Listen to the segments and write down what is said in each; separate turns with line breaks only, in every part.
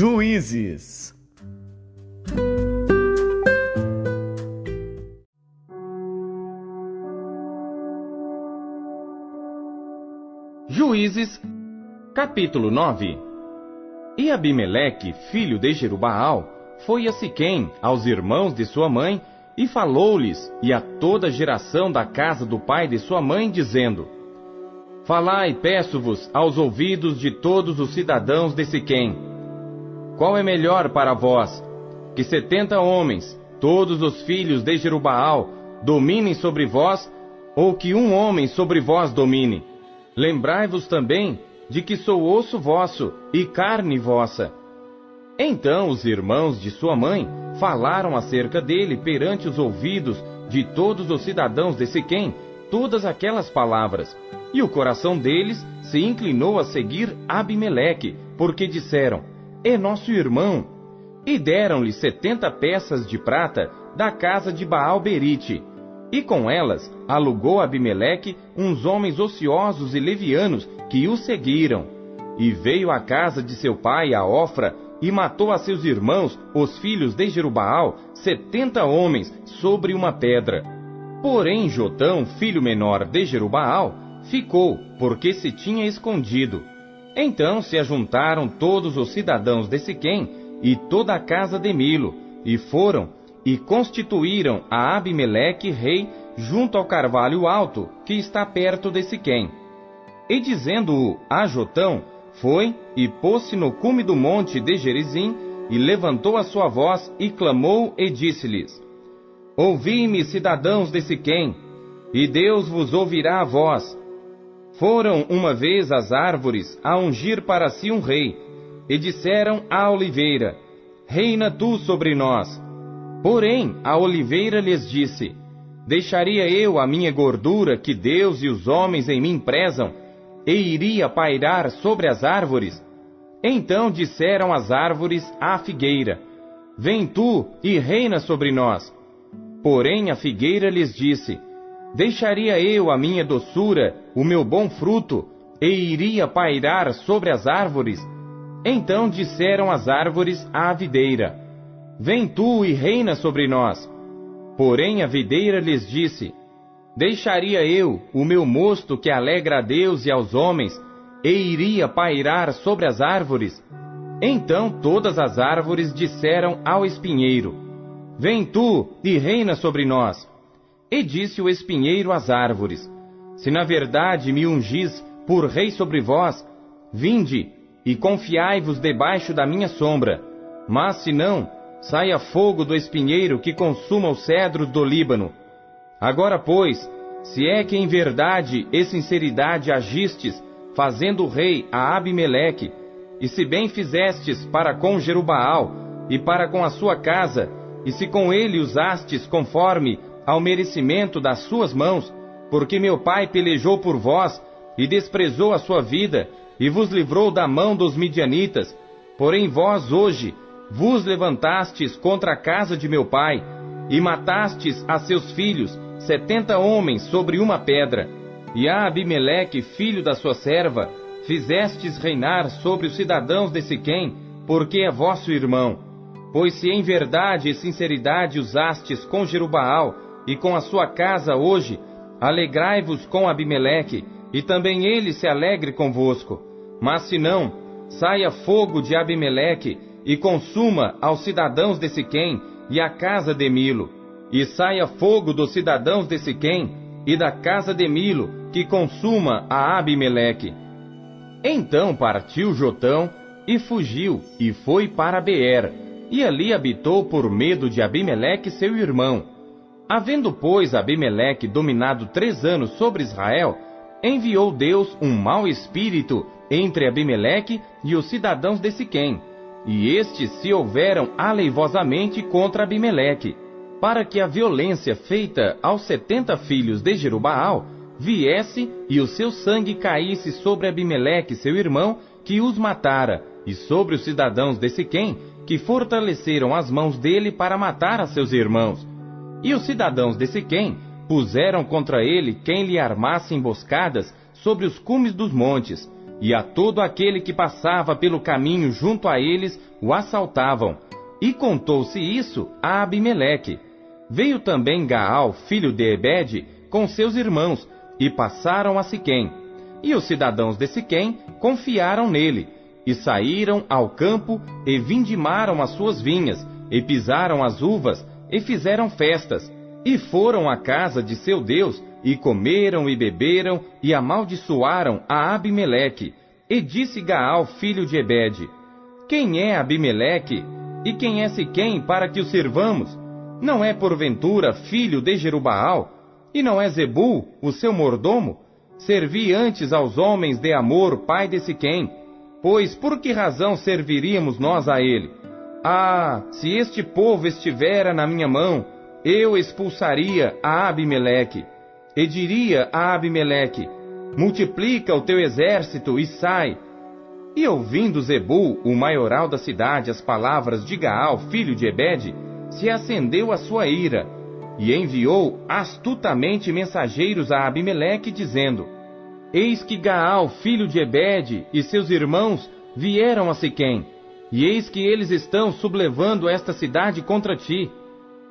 Juízes.
Juízes, capítulo 9. E Abimeleque, filho de Jerubaal, foi a Siquém, aos irmãos de sua mãe, e falou-lhes, e a toda a geração da casa do pai de sua mãe, dizendo: Falai, peço-vos, aos ouvidos de todos os cidadãos de Siquém. Qual é melhor para vós? Que 70 homens, todos os filhos de Jerubaal, dominem sobre vós, ou que um homem sobre vós domine? Lembrai-vos também de que sou osso vosso e carne vossa. Então os irmãos de sua mãe falaram acerca dele perante os ouvidos de todos os cidadãos de Siquém todas aquelas palavras. E o coração deles se inclinou a seguir Abimeleque, porque disseram: É nosso irmão. E deram-lhe 70 peças de prata da casa de Baal-Berite. E com elas alugou Abimeleque uns homens ociosos e levianos que o seguiram. E veio à casa de seu pai, a Ofra, e matou a seus irmãos, os filhos de Jerubaal, 70 homens, sobre uma pedra. Porém Jotão, filho menor de Jerubaal, ficou, porque se tinha escondido. Então se ajuntaram todos os cidadãos de Siquém e toda a casa de Milo, e foram e constituíram a Abimeleque rei junto ao carvalho alto, que está perto de Siquém. E dizendo-o a Jotão, foi e pôs-se no cume do monte de Gerizim, e levantou a sua voz, e clamou, e disse-lhes: Ouvi-me, cidadãos de Siquém, e Deus vos ouvirá a voz. Foram uma vez as árvores a ungir para si um rei, e disseram à oliveira: Reina tu sobre nós. Porém a oliveira lhes disse: Deixaria eu a minha gordura que Deus e os homens em mim prezam, e iria pairar sobre as árvores? Então disseram as árvores à figueira: Vem tu e reina sobre nós. Porém a figueira lhes disse: Deixaria eu a minha doçura, o meu bom fruto, e iria pairar sobre as árvores? Então disseram as árvores à videira: Vem tu e reina sobre nós. Porém a videira lhes disse: Deixaria eu o meu mosto que alegra a Deus e aos homens, e iria pairar sobre as árvores? Então todas as árvores disseram ao espinheiro: Vem tu e reina sobre nós. E disse o espinheiro às árvores: Se na verdade me ungis por rei sobre vós, vinde e confiai-vos debaixo da minha sombra. Mas se não, saia fogo do espinheiro que consuma os cedros do Líbano. Agora, pois, se é que em verdade e sinceridade agistes, fazendo o rei a Abimeleque, e se bem fizestes para com Jerubaal e para com a sua casa, e se com ele usastes conforme ao merecimento das suas mãos, porque meu pai pelejou por vós e desprezou a sua vida, e vos livrou da mão dos midianitas, porém vós hoje vos levantastes contra a casa de meu pai, e matastes a seus filhos, 70 homens sobre uma pedra, e a Abimeleque, filho da sua serva, fizestes reinar sobre os cidadãos de Siquém, porque é vosso irmão. Pois se em verdade e sinceridade usastes com Jerubaal e com a sua casa hoje, alegrai-vos com Abimeleque, e também ele se alegre convosco. Mas se não, saia fogo de Abimeleque, e consuma aos cidadãos de Siquém e a casa de Milo. E saia fogo dos cidadãos de Siquém e da casa de Milo, que consuma a Abimeleque. Então partiu Jotão, e fugiu, e foi para Beer, e ali habitou por medo de Abimeleque seu irmão. Havendo, pois, Abimeleque dominado 3 anos sobre Israel, enviou Deus um mau espírito entre Abimeleque e os cidadãos de Siquém, e estes se houveram aleivosamente contra Abimeleque, para que a violência feita aos 70 filhos de Jerubaal viesse e o seu sangue caísse sobre Abimeleque seu irmão, que os matara, e sobre os cidadãos de Siquém, que fortaleceram as mãos dele para matar a seus irmãos. E os cidadãos de Siquém puseram contra ele quem lhe armasse emboscadas sobre os cumes dos montes, e a todo aquele que passava pelo caminho junto a eles o assaltavam. E contou-se isso a Abimeleque. Veio também Gaal, filho de Ebede, com seus irmãos, e passaram a Siquém. E os cidadãos de Siquém confiaram nele, e saíram ao campo, e vindimaram as suas vinhas, e pisaram as uvas, e fizeram festas, e foram à casa de seu Deus, e comeram e beberam, e amaldiçoaram a Abimeleque. E disse Gaal, filho de Ebede: Quem é Abimeleque, e quem é Siquém, para que o sirvamos? Não é porventura filho de Jerubaal? E não é Zebul, o seu mordomo? Servi antes aos homens de Amor, pai de Siquém. Pois por que razão serviríamos nós a ele? Ah, se este povo estivera na minha mão, eu expulsaria a Abimeleque. E diria a Abimeleque: multiplica o teu exército e sai. E ouvindo Zebul, o maioral da cidade, as palavras de Gaal, filho de Ebede, se acendeu a sua ira, e enviou astutamente mensageiros a Abimeleque, dizendo: Eis que Gaal, filho de Ebede, e seus irmãos vieram a Siquém, e eis que eles estão sublevando esta cidade contra ti.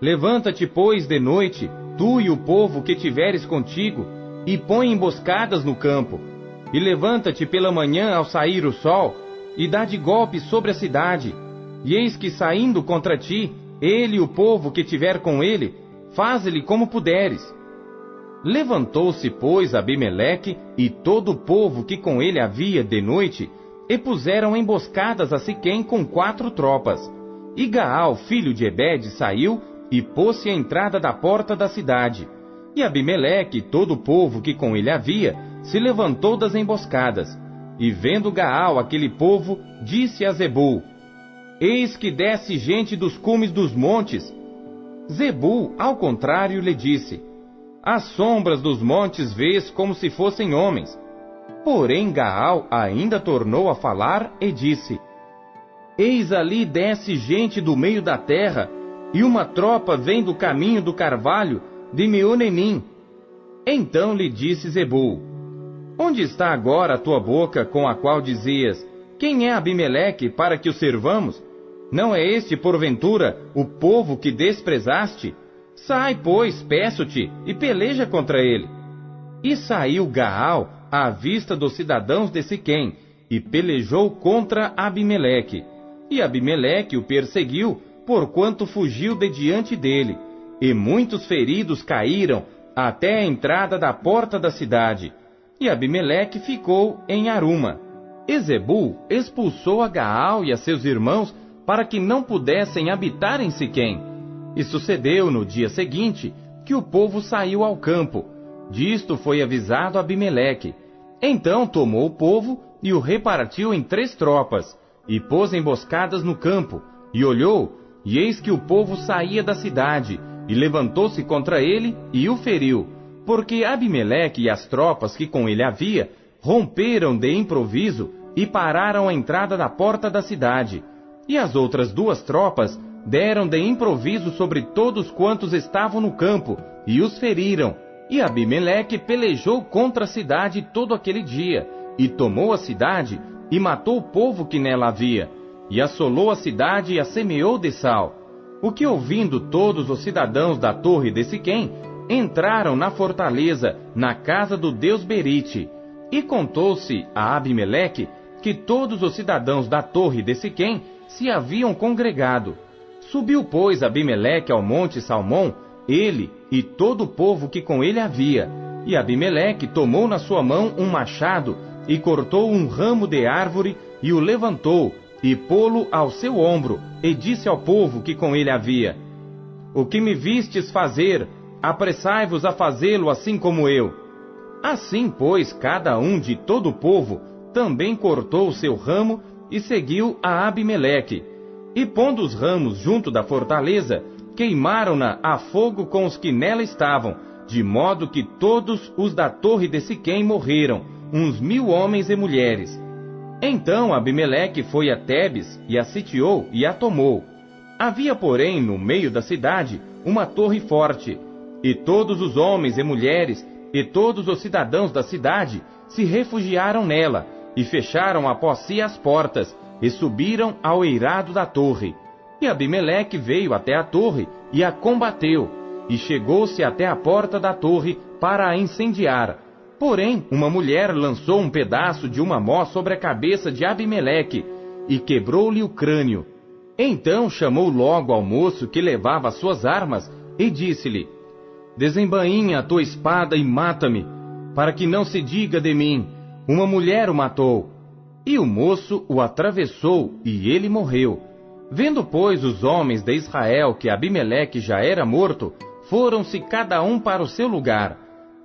Levanta-te, pois, de noite, tu e o povo que tiveres contigo, e põe emboscadas no campo. E levanta-te pela manhã ao sair o sol, e dá de golpe sobre a cidade. E eis que, saindo contra ti, ele e o povo que tiver com ele, faze-lhe como puderes. Levantou-se, pois, Abimeleque e todo o povo que com ele havia de noite, e puseram emboscadas a Siquém com 4 tropas. E Gaal, filho de Ebede, saiu e pôs-se à entrada da porta da cidade. E Abimeleque e todo o povo que com ele havia, se levantou das emboscadas. E vendo Gaal aquele povo, disse a Zebul: Eis que desce gente dos cumes dos montes. Zebul, ao contrário, lhe disse: As sombras dos montes vês como se fossem homens. Porém Gaal ainda tornou a falar e disse: Eis ali desce gente do meio da terra, e uma tropa vem do caminho do carvalho de Meonenim. Então lhe disse Zebul: Onde está agora a tua boca com a qual dizias: Quem é Abimeleque para que o servamos? Não é este, porventura, o povo que desprezaste? Sai, pois, peço-te, e peleja contra ele. E saiu Gaal à vista dos cidadãos de Siquém, e pelejou contra Abimeleque. E Abimeleque o perseguiu, porquanto fugiu de diante dele. E muitos feridos caíram até a entrada da porta da cidade. E Abimeleque ficou em Aruma. E Zebul expulsou a Gaal e a seus irmãos, para que não pudessem habitar em Siquém. E sucedeu no dia seguinte, que o povo saiu ao campo. Disto foi avisado Abimeleque. Então tomou o povo e o repartiu em 3 tropas, e pôs emboscadas no campo, e olhou, e eis que o povo saía da cidade, e levantou-se contra ele e o feriu, porque Abimeleque e as tropas que com ele havia romperam de improviso e pararam a entrada da porta da cidade. E as outras 2 tropas deram de improviso sobre todos quantos estavam no campo, e os feriram. E Abimeleque pelejou contra a cidade todo aquele dia, e tomou a cidade, e matou o povo que nela havia, e assolou a cidade e a semeou de sal. O que ouvindo todos os cidadãos da torre de Siquém, entraram na fortaleza, na casa do deus Berite. E contou-se a Abimeleque que todos os cidadãos da torre de Siquém se haviam congregado. Subiu, pois, Abimeleque ao monte Salmão, ele e todo o povo que com ele havia. E Abimeleque tomou na sua mão um machado, e cortou um ramo de árvore, e o levantou, e pô-lo ao seu ombro, e disse ao povo que com ele havia: O que me vistes fazer, apressai-vos a fazê-lo assim como eu. Assim, pois, cada um de todo o povo também cortou o seu ramo, e seguiu a Abimeleque. E pondo os ramos junto da fortaleza, queimaram-na a fogo com os que nela estavam, de modo que todos os da torre de Siquém morreram, uns 1000 homens e mulheres. Então Abimeleque foi a Tebes, e a sitiou e a tomou. Havia, porém, no meio da cidade, uma torre forte, e todos os homens e mulheres, e todos os cidadãos da cidade, se refugiaram nela, e fecharam após si as portas, e subiram ao eirado da torre. E Abimeleque veio até a torre e a combateu, e chegou-se até a porta da torre para a incendiar. Porém, uma mulher lançou um pedaço de uma mó sobre a cabeça de Abimeleque, e quebrou-lhe o crânio. Então chamou logo ao moço que levava as suas armas, e disse-lhe: desembainha a tua espada e mata-me, para que não se diga de mim, uma mulher o matou. E o moço o atravessou, e ele morreu. Vendo, pois, os homens de Israel que Abimeleque já era morto, foram-se cada um para o seu lugar.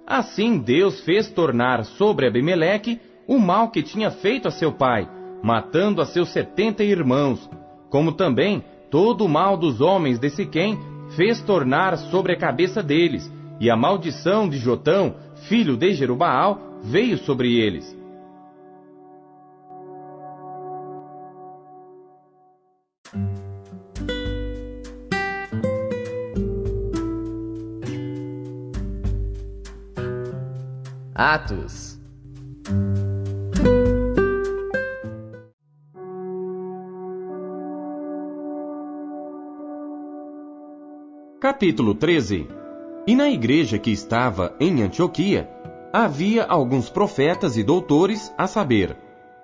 Assim Deus fez tornar sobre Abimeleque o mal que tinha feito a seu pai, matando a seus 70 irmãos, como também todo o mal dos homens de Siquém fez tornar sobre a cabeça deles, e a maldição de Jotão, filho de Jerubaal, veio sobre eles.
Atos.
Capítulo 13. E na igreja que estava em Antioquia, havia alguns profetas e doutores, a saber,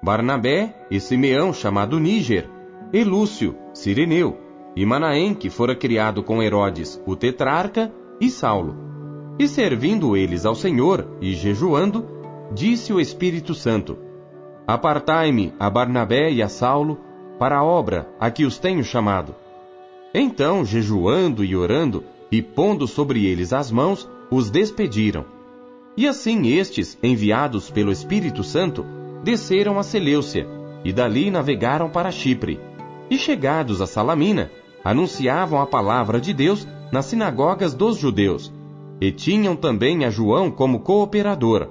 Barnabé e Simeão chamado Níger, e Lúcio, Cireneu, e Manaém, que fora criado com Herodes, o tetrarca, e Saulo. E servindo eles ao Senhor, e jejuando, disse o Espírito Santo: apartai-me a Barnabé e a Saulo para a obra a que os tenho chamado. Então, jejuando e orando, e pondo sobre eles as mãos, os despediram. E assim estes, enviados pelo Espírito Santo, desceram a Seleucia, e dali navegaram para Chipre. E chegados a Salamina, anunciavam a palavra de Deus nas sinagogas dos judeus, e tinham também a João como cooperador.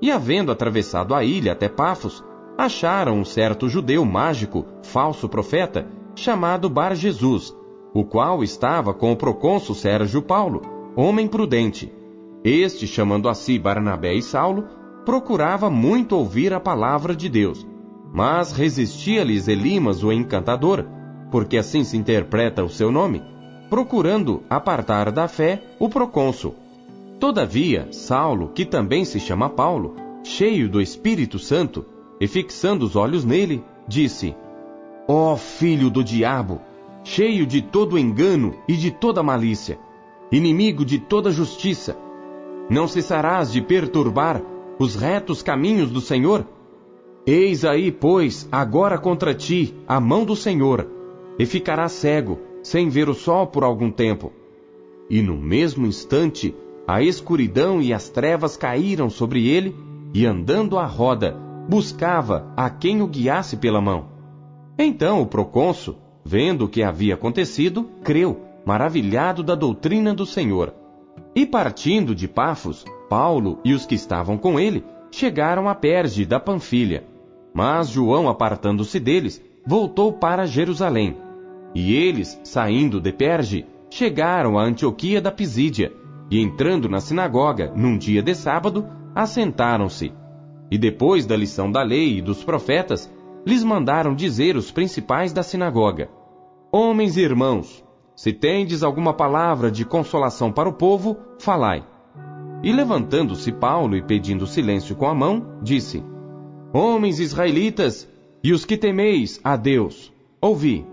E havendo atravessado a ilha até Pafos, acharam um certo judeu mágico, falso profeta, chamado Bar-Jesus, o qual estava com o procônsul Sérgio Paulo, homem prudente. Este, chamando a si Barnabé e Saulo, procurava muito ouvir a palavra de Deus, mas resistia-lhes Elimas o encantador, porque assim se interpreta o seu nome, procurando apartar da fé o procônsul. Todavia, Saulo, que também se chama Paulo, cheio do Espírito Santo, e fixando os olhos nele, disse: ó filho do diabo, cheio de todo engano e de toda malícia, inimigo de toda justiça, não cessarás de perturbar os retos caminhos do Senhor? Eis aí, pois, agora contra ti a mão do Senhor, e ficarás cego, sem ver o sol por algum tempo. E no mesmo instante, a escuridão e as trevas caíram sobre ele, e andando à roda, buscava a quem o guiasse pela mão. Então o procônsul, vendo o que havia acontecido, creu, maravilhado da doutrina do Senhor. E partindo de Pafos, Paulo e os que estavam com ele chegaram a Perge da Panfilha. Mas João, apartando-se deles, voltou para Jerusalém. E eles, saindo de Perge, chegaram a Antioquia da Pisídia, e entrando na sinagoga, num dia de sábado, assentaram-se. E depois da lição da lei e dos profetas, lhes mandaram dizer os principais da sinagoga: homens e irmãos, se tendes alguma palavra de consolação para o povo, falai. E levantando-se Paulo e pedindo silêncio com a mão, disse: homens israelitas, e os que temeis a Deus, ouvi.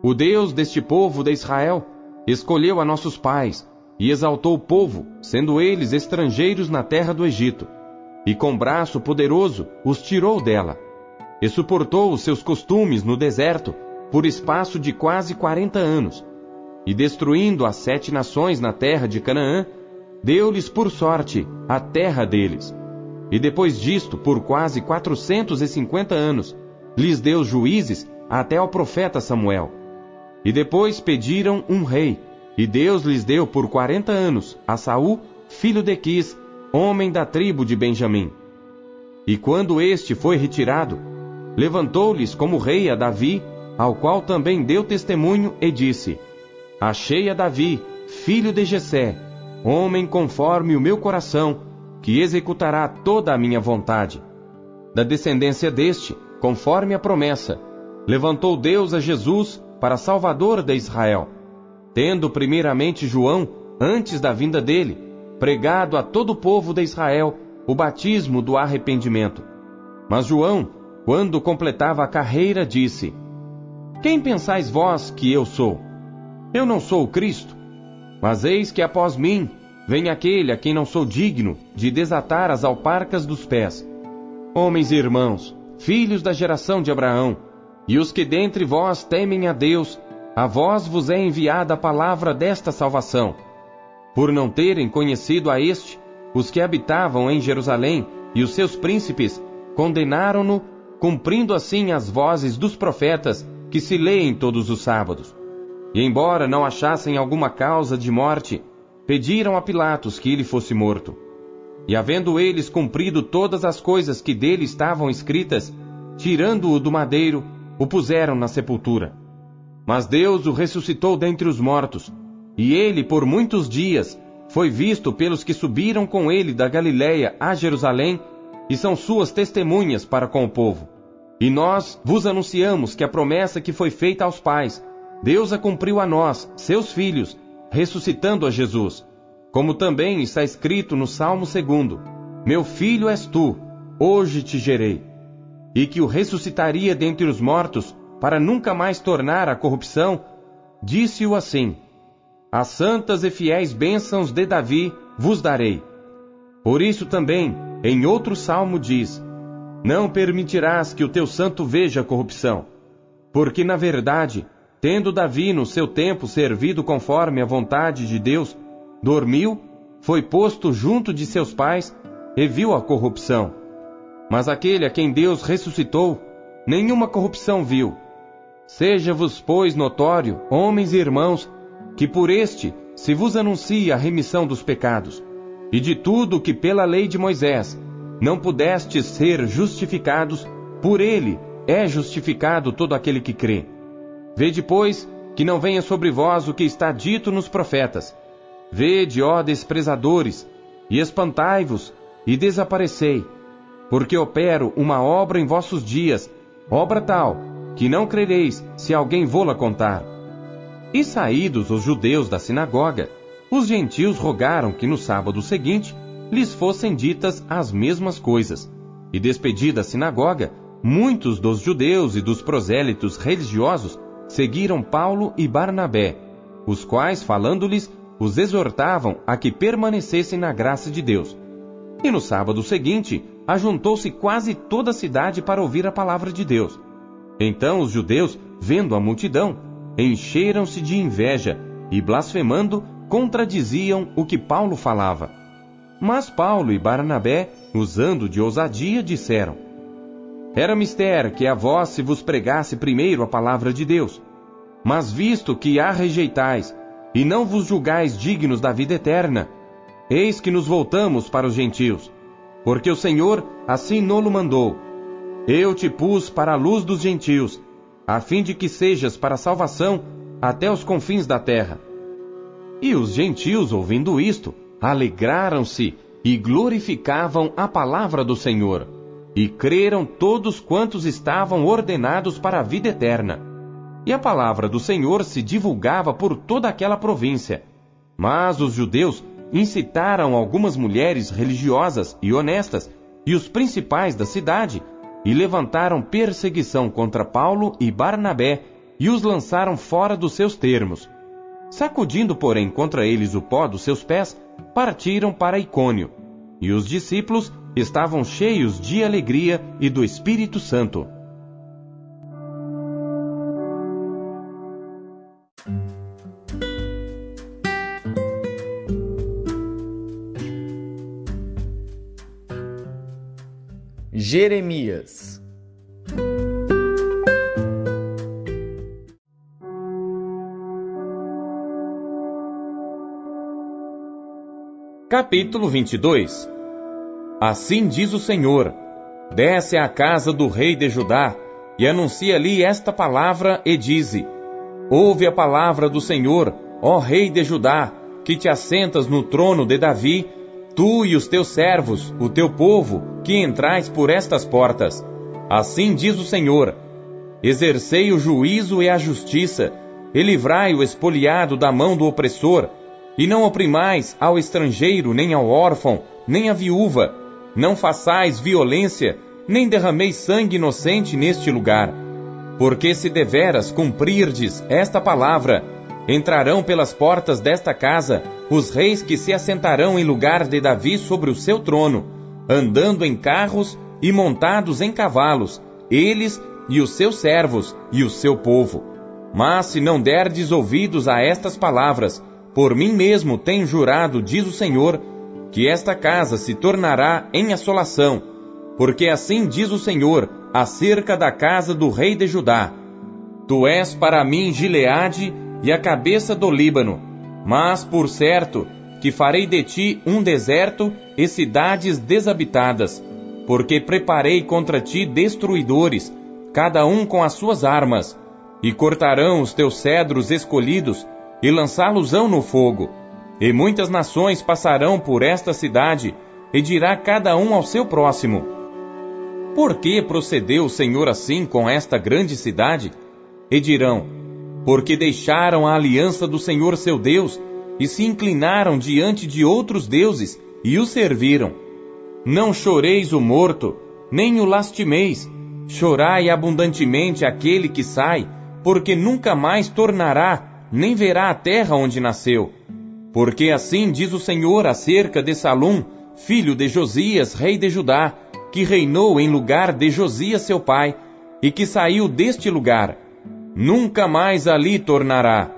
O Deus deste povo de Israel escolheu a nossos pais e exaltou o povo, sendo eles estrangeiros na terra do Egito, e com braço poderoso os tirou dela, e suportou os seus costumes no deserto por espaço de quase 40 anos, e destruindo as 7 nações na terra de Canaã, deu-lhes por sorte a terra deles. E depois disto, por quase 450 anos, lhes deu juízes até ao profeta Samuel. E depois pediram um rei, e Deus lhes deu por 40 anos a Saul, filho de Quis, homem da tribo de Benjamim. E quando este foi retirado, levantou-lhes como rei a Davi, ao qual também deu testemunho e disse: achei a Davi, filho de Jessé, homem conforme o meu coração, que executará toda a minha vontade. da descendência deste, conforme a promessa, levantou Deus a Jesus para Salvador de Israel, tendo primeiramente João, antes da vinda dele, pregado a todo o povo de Israel o batismo do arrependimento. Mas João, quando completava a carreira, disse: Quem pensais vós que eu sou? Eu não sou o Cristo, mas eis que após mim vem aquele a quem não sou digno de desatar as alparcas dos pés. Homens e irmãos, filhos da geração de Abraão, e os que dentre vós temem a Deus, a vós vos é enviada a palavra desta salvação. Por não terem conhecido a este, os que habitavam em Jerusalém e os seus príncipes condenaram-no, cumprindo assim as vozes dos profetas que se leem todos os sábados. E embora não achassem alguma causa de morte, pediram a Pilatos que ele fosse morto. E havendo eles cumprido todas as coisas que dele estavam escritas, tirando-o do madeiro, o puseram na sepultura. Mas Deus o ressuscitou dentre os mortos, e ele por muitos dias foi visto pelos que subiram com ele da Galiléia a Jerusalém, e são suas testemunhas para com o povo. E nós vos anunciamos que a promessa que foi feita aos pais, Deus a cumpriu a nós, seus filhos, ressuscitando a Jesus. Como também está escrito no Salmo 2: Meu filho és tu, hoje te gerei. E que o ressuscitaria dentre os mortos, para nunca mais tornar à corrupção, disse-o assim: As santas e fiéis bênçãos de Davi vos darei. Por isso também, em outro salmo diz: Não permitirás que o teu santo veja corrupção. Porque, na verdade, tendo Davi no seu tempo servido conforme a vontade de Deus, dormiu, foi posto junto de seus pais e viu a corrupção. Mas aquele a quem Deus ressuscitou, nenhuma corrupção viu. Seja-vos, pois, notório, homens e irmãos, que por este se vos anuncia a remissão dos pecados, e de tudo que pela lei de Moisés não pudestes ser justificados, por ele é justificado todo aquele que crê. Vede, pois, que não venha sobre vós o que está dito nos profetas. Vede, ó desprezadores, e espantai-vos, e desaparecei, porque opero uma obra em vossos dias, obra tal, que não crereis se alguém vô-la contar. E saídos os judeus da sinagoga, os gentios rogaram que no sábado seguinte lhes fossem ditas as mesmas coisas. E despedida a sinagoga, muitos dos judeus e dos prosélitos religiosos seguiram Paulo e Barnabé, os quais, falando-lhes, os exortavam a que permanecessem na graça de Deus. E no sábado seguinte, ajuntou-se quase toda a cidade para ouvir a palavra de Deus. Então os judeus, vendo a multidão, encheram-se de inveja e, blasfemando, contradiziam o que Paulo falava. Mas Paulo e Barnabé, usando de ousadia, disseram: Era mister que a vós se vos pregasse primeiro a palavra de Deus. Mas visto que a rejeitais, e não vos julgais dignos da vida eterna, eis que nos voltamos para os gentios, porque o Senhor assim no-lo mandou: Eu te pus para a luz dos gentios, a fim de que sejas para a salvação até os confins da terra. E os gentios, ouvindo isto, alegraram-se e glorificavam a palavra do Senhor, e creram todos quantos estavam ordenados para a vida eterna. E a palavra do Senhor se divulgava por toda aquela província. Mas os judeus incitaram algumas mulheres religiosas e honestas e os principais da cidade, e levantaram perseguição contra Paulo e Barnabé, e os lançaram fora dos seus termos. Sacudindo, porém, contra eles o pó dos seus pés, partiram para Icônio. E os discípulos estavam cheios de alegria e do Espírito Santo.
Jeremias.
Capítulo 22. Assim diz o Senhor: Desce à casa do rei de Judá, e anuncia-lhe esta palavra, e dize: Ouve a palavra do Senhor, ó rei de Judá, que te assentas no trono de Davi, tu e os teus servos, o teu povo, que entrais por estas portas. Assim diz o Senhor: exercei o juízo e a justiça, e livrai o expoliado da mão do opressor, e não oprimais ao estrangeiro, nem ao órfão, nem à viúva. Não façais violência, nem derrameis sangue inocente neste lugar. Porque se deveras cumprirdes esta palavra, entrarão pelas portas desta casa os reis que se assentarão em lugar de Davi sobre o seu trono, andando em carros e montados em cavalos, eles e os seus servos e o seu povo. Mas se não derdes ouvidos a estas palavras, por mim mesmo tenho jurado, diz o Senhor, que esta casa se tornará em assolação, porque assim diz o Senhor acerca da casa do rei de Judá: tu és para mim Gileade e a cabeça do Líbano, mas por certo que farei de ti um deserto e cidades desabitadas, porque preparei contra ti destruidores, cada um com as suas armas, e cortarão os teus cedros escolhidos, e lançá-los-ão no fogo. E muitas nações passarão por esta cidade, e dirá cada um ao seu próximo: por que procedeu o Senhor assim com esta grande cidade? E dirão: porque deixaram a aliança do Senhor seu Deus, e se inclinaram diante de outros deuses, e os serviram. Não choreis o morto, nem o lastimeis. Chorai abundantemente aquele que sai, porque nunca mais tornará, nem verá a terra onde nasceu. Porque assim diz o Senhor acerca de Salum, filho de Josias, rei de Judá, que reinou em lugar de Josias seu pai, e que saiu deste lugar. Nunca mais ali tornará,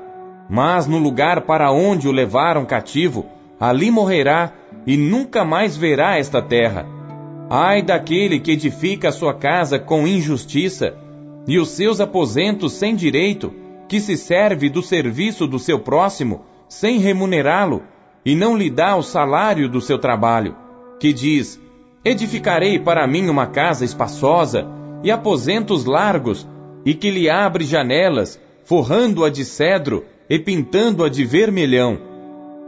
mas no lugar para onde o levaram cativo, ali morrerá, e nunca mais verá esta terra. Ai daquele que edifica a sua casa com injustiça, e os seus aposentos sem direito, que se serve do serviço do seu próximo, sem remunerá-lo, e não lhe dá o salário do seu trabalho, que diz: edificarei para mim uma casa espaçosa, e aposentos largos, e que lhe abre janelas, forrando-a de cedro, e pintando-a de vermelhão.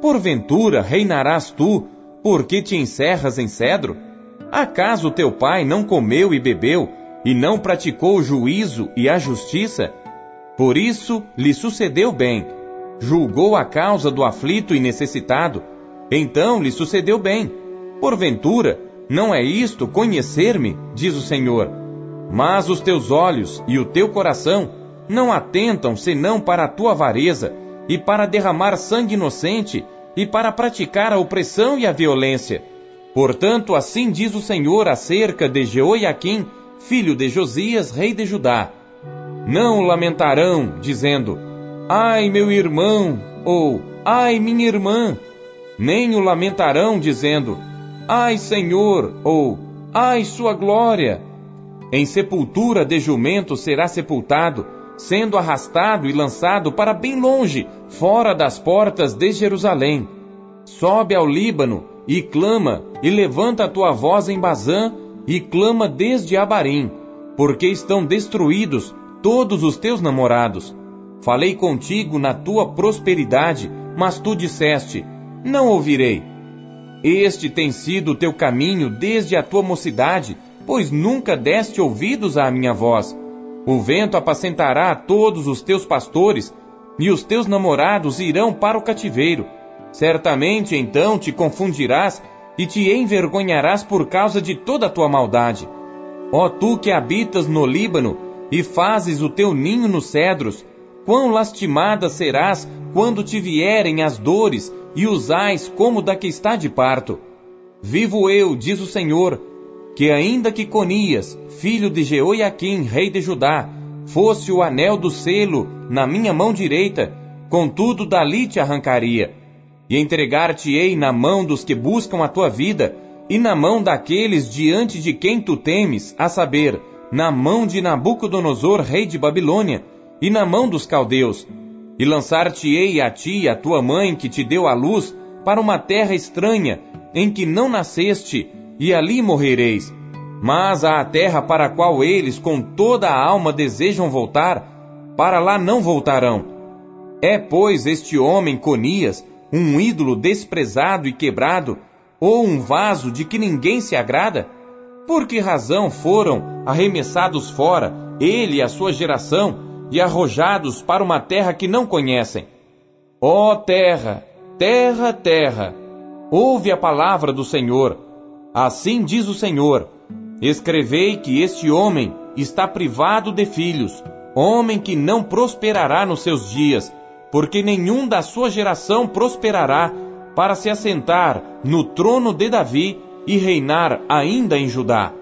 Porventura reinarás tu, porque te encerras em cedro? Acaso teu pai não comeu e bebeu, e não praticou o juízo e a justiça? Por isso lhe sucedeu bem. Julgou a causa do aflito e necessitado, então lhe sucedeu bem. Porventura, não é isto conhecer-me, diz o Senhor? Mas os teus olhos e o teu coração não atentam senão para a tua avareza, e para derramar sangue inocente, e para praticar a opressão e a violência. Portanto, assim diz o Senhor acerca de Jeoiaquim, filho de Josias, rei de Judá: não o lamentarão, dizendo: ai, meu irmão, ou ai, minha irmã. Nem o lamentarão, dizendo: ai, Senhor, ou ai, sua glória. Em sepultura de jumento será sepultado, sendo arrastado e lançado para bem longe, fora das portas de Jerusalém. Sobe ao Líbano, e clama, e levanta a tua voz em Bazã, e clama desde Abarim, porque estão destruídos todos os teus namorados. Falei contigo na tua prosperidade, mas tu disseste: não ouvirei. Este tem sido o teu caminho desde a tua mocidade, pois nunca deste ouvidos à minha voz. O vento apacentará todos os teus pastores, e os teus namorados irão para o cativeiro. Certamente então te confundirás, e te envergonharás por causa de toda a tua maldade. Ó tu que habitas no Líbano, e fazes o teu ninho nos cedros, quão lastimada serás quando te vierem as dores, e usais como da que está de parto. Vivo eu, diz o Senhor, que ainda que Conias, filho de Jeoiaquim, rei de Judá, fosse o anel do selo na minha mão direita, contudo dali te arrancaria, e entregar-te-ei na mão dos que buscam a tua vida, e na mão daqueles diante de quem tu temes, a saber, na mão de Nabucodonosor, rei de Babilônia, e na mão dos caldeus. E lançar-te-ei a ti e a tua mãe que te deu à luz, para uma terra estranha, em que não nasceste, e ali morrereis. Mas à terra para a qual eles com toda a alma desejam voltar, para lá não voltarão. É, pois, este homem Conias, um ídolo desprezado e quebrado, ou um vaso de que ninguém se agrada? Por que razão foram arremessados fora, ele e a sua geração, e arrojados para uma terra que não conhecem? Ó terra, terra, terra, ouve a palavra do Senhor. Assim diz o Senhor: escrevei que este homem está privado de filhos, homem que não prosperará nos seus dias, porque nenhum da sua geração prosperará para se assentar no trono de Davi e reinar ainda em Judá.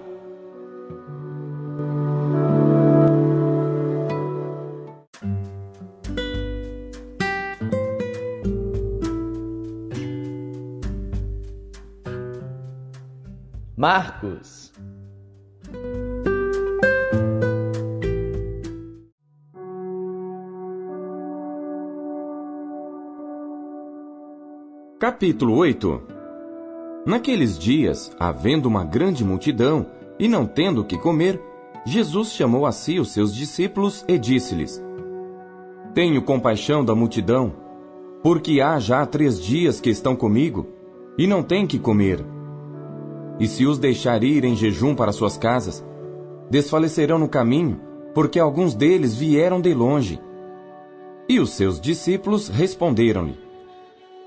Marcos.
Capítulo 8. Naqueles dias, havendo uma grande multidão, e não tendo o que comer, Jesus chamou a si os seus discípulos e disse-lhes: Tenho compaixão da multidão, porque há já 3 dias que estão comigo, e não têm que comer. E se os deixar ir em jejum para suas casas, desfalecerão no caminho, porque alguns deles vieram de longe. E os seus discípulos responderam-lhe: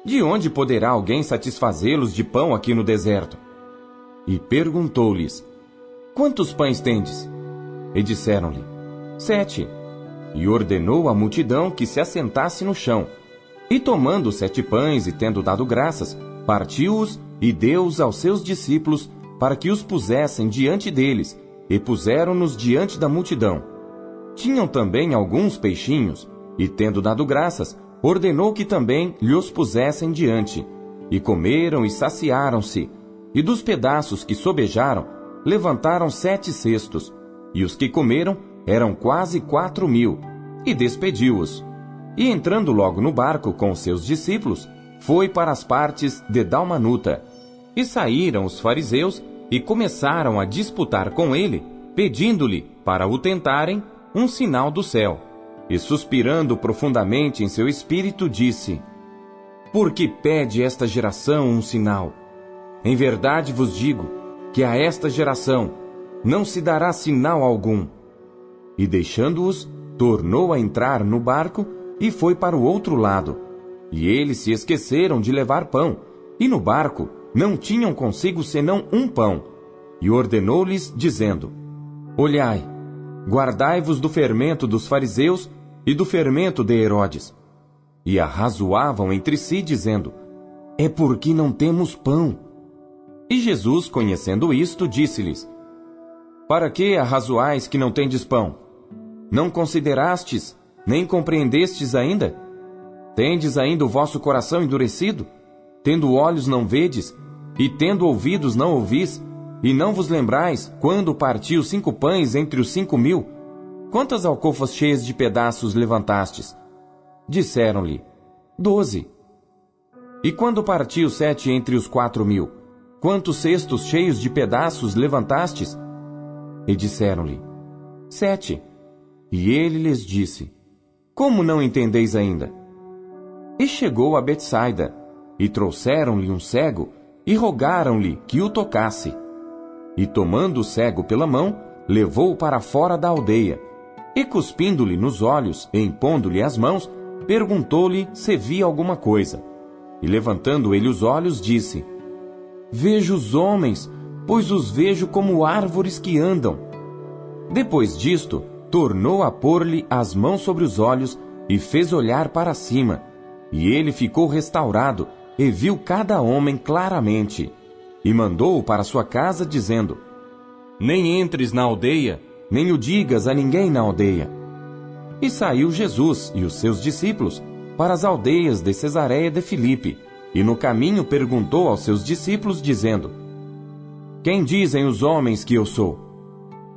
De onde poderá alguém satisfazê-los de pão aqui no deserto? E perguntou-lhes: Quantos pães tendes? E disseram-lhe: 7. E ordenou à multidão que se assentasse no chão. E tomando os 7 pães e tendo dado graças, partiu-os e deu-os aos seus discípulos para que os pusessem diante deles, e puseram-nos diante da multidão. Tinham também alguns peixinhos, e tendo dado graças, ordenou que também lhos pusessem diante. E comeram e saciaram-se, e dos pedaços que sobejaram, levantaram 7 cestos, e os que comeram eram quase 4.000, e despediu-os. E entrando logo no barco com os seus discípulos, foi para as partes de Dalmanuta. E saíram os fariseus e começaram a disputar com ele, pedindo-lhe, para o tentarem, um sinal do céu. E suspirando profundamente em seu espírito, disse: Por que pede esta geração um sinal? Em verdade vos digo, que a esta geração não se dará sinal algum. E deixando-os, tornou a entrar no barco e foi para o outro lado. E eles se esqueceram de levar pão, e no barco não tinham consigo senão um pão. E ordenou-lhes, dizendo: Olhai, guardai-vos do fermento dos fariseus e do fermento de Herodes. E arrazoavam entre si, dizendo: É porque não temos pão. E Jesus, conhecendo isto, disse-lhes: Para que arrazoais que não tendes pão? Não considerastes, nem compreendestes ainda? Tendes ainda o vosso coração endurecido? Tendo olhos não vedes, e tendo ouvidos não ouvis, e não vos lembrais, quando parti os 5 pães entre os 5.000? Quantas alcofas cheias de pedaços levantastes? Disseram-lhe: 12. E quando parti os 7 entre os 4.000, quantos cestos cheios de pedaços levantastes? E disseram-lhe: 7. E ele lhes disse: Como não entendeis ainda? E chegou a Betsaida, e trouxeram-lhe um cego, e rogaram-lhe que o tocasse. E tomando o cego pela mão, levou-o para fora da aldeia, e cuspindo-lhe nos olhos, e impondo-lhe as mãos, perguntou-lhe se via alguma coisa. E levantando ele os olhos, disse: Vejo os homens, pois os vejo como árvores que andam. Depois disto, tornou a pôr-lhe as mãos sobre os olhos, e fez olhar para cima. E ele ficou restaurado, e viu cada homem claramente. E mandou-o para sua casa, dizendo: Nem entres na aldeia, nem o digas a ninguém na aldeia. E saiu Jesus e os seus discípulos para as aldeias de Cesareia de Filipe, e no caminho perguntou aos seus discípulos, dizendo: Quem dizem os homens que eu sou?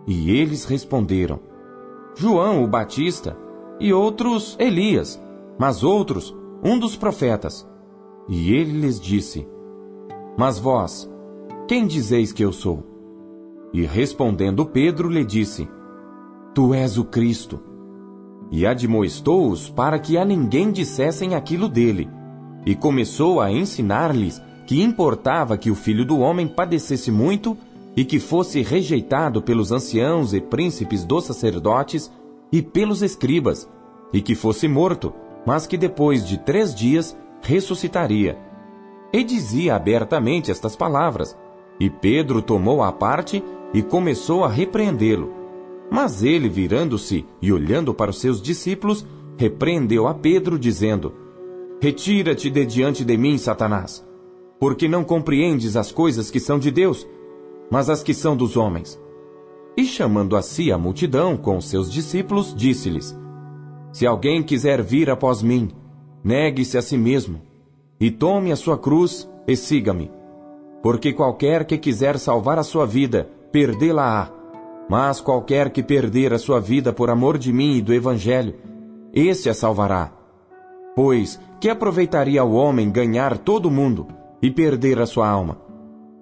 E eles responderam: João o Batista, e outros Elias, mas outros um dos profetas. E ele lhes disse: Mas vós, quem dizeis que eu sou? E respondendo Pedro lhe disse: Tu és o Cristo. E admoestou-os para que a ninguém dissessem aquilo dele, e começou a ensinar-lhes que importava que o Filho do Homem padecesse muito e que fosse rejeitado pelos anciãos e príncipes dos sacerdotes e pelos escribas, e que fosse morto, mas que depois de 3 dias ressuscitaria. E dizia abertamente estas palavras, e Pedro tomou à parte e começou a repreendê-lo. Mas ele, virando-se e olhando para os seus discípulos, repreendeu a Pedro, dizendo: Retira-te de diante de mim, Satanás, porque não compreendes as coisas que são de Deus, mas as que são dos homens. E chamando a si a multidão com os seus discípulos, disse-lhes: Se alguém quiser vir após mim, negue-se a si mesmo, e tome a sua cruz e siga-me. Porque qualquer que quiser salvar a sua vida, perdê-la-á. Mas qualquer que perder a sua vida por amor de mim e do Evangelho, esse a salvará. Pois, que aproveitaria o homem ganhar todo o mundo e perder a sua alma?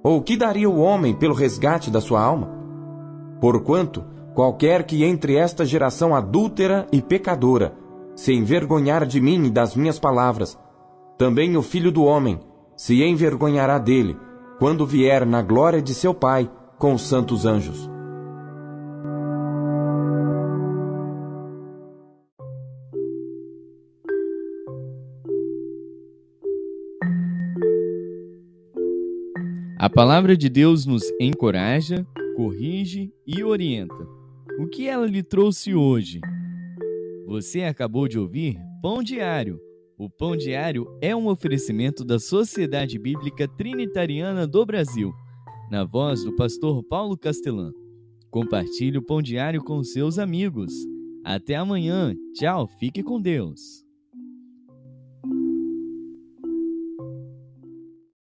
Ou que daria o homem pelo resgate da sua alma? Porquanto, qualquer que entre esta geração adúltera e pecadora se envergonhar de mim e das minhas palavras, também o Filho do Homem se envergonhará dele, quando vier na glória de seu Pai com os santos anjos.
A palavra de Deus nos encoraja, corrige e orienta. O que ela lhe trouxe hoje? Você acabou de ouvir Pão Diário. O Pão Diário é um oferecimento da Sociedade Bíblica Trinitariana do Brasil, na voz do pastor Paulo Castelã. Compartilhe o Pão Diário com seus amigos. Até amanhã. Tchau, fique com Deus.